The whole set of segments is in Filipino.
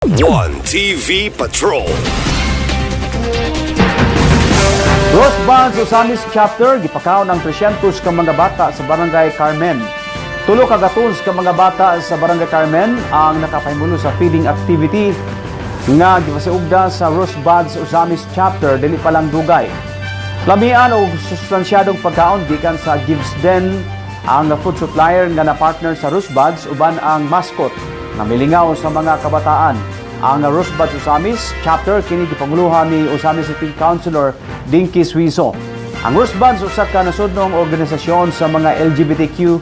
One TV Patrol. Rosebud Osamis Chapter gipakaon ang 300 ka mga bata sa Barangay Carmen. Tulo ka gatuns ka mga bata sa Barangay Carmen ang nakapahimulo sa feeding activity nga gipasiugda sa Rosebud Osamis Chapter dili pa lang dugay. Lamian o sustansyadong pagkaon gikan sa Gibbsden ang food supplier nga na-partner sa Rosebuds uban ang mascot na milingaw sa mga kabataan. Ang Rosebuds Osamis Chapter kini gipanguluhan ni Osamis City Councilor Dinky Suizo. Ang Rosebuds usa ka nasudnong organisasyon sa mga LGBTQIA+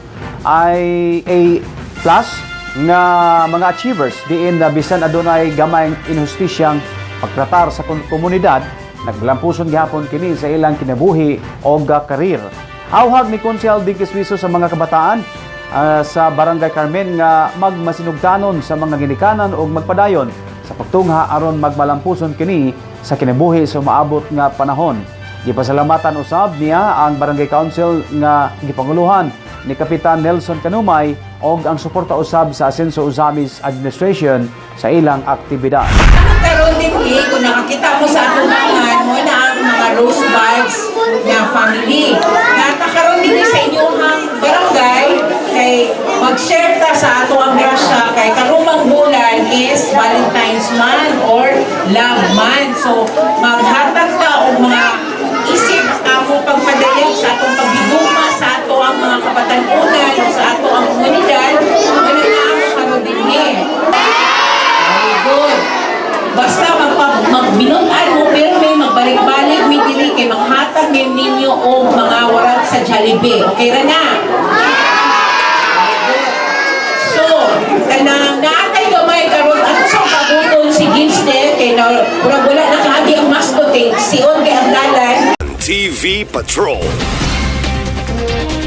nga mga achievers diin na bisan adunay gamayng injustisyang pagtratar sa komunidad, naglampuson gihapon kini sa ilang kinabuhi o karir. Awhag ni Konsehal Dinky Suizo sa mga kabataan sa Barangay Carmen nga magmasinugtanon sa mga ginikanan o magpadayon sa pagtungha aron magmalampuson kini sa kinabuhi sa maabot nga panahon. Gipasalamatan usab niya ang Barangay Council nga gipanguluhan ni Kapitan Nelson Canumay og ang suporta usab sa Asenso Osamis Administration sa ilang aktibidad. Karon din kung nakakita mo sa atungan mo na ang mga Rosebuds na family. Natakaroon din sa inyong barangay kay mag-share ta sa ato ang grasya kay karumang bulan is Valentine's Month or Love Month. So maghatag ta og mga isip ako pagpadayon sa atong paghigugma sa ato ang mga kabatanunan sa ato ang komunidad wala na ako karon din very good. Basta magbinutan mo pirme, magbalik-balik mi dili kay maghatag mi ninyo og mga warat sa Jollibee. Okay ra na? So, kanang naatay gamay karon at sa kabuton si Ginsner kay na wala na kaagi ang mascot kay siyon kay ang dalan. TV Patrol.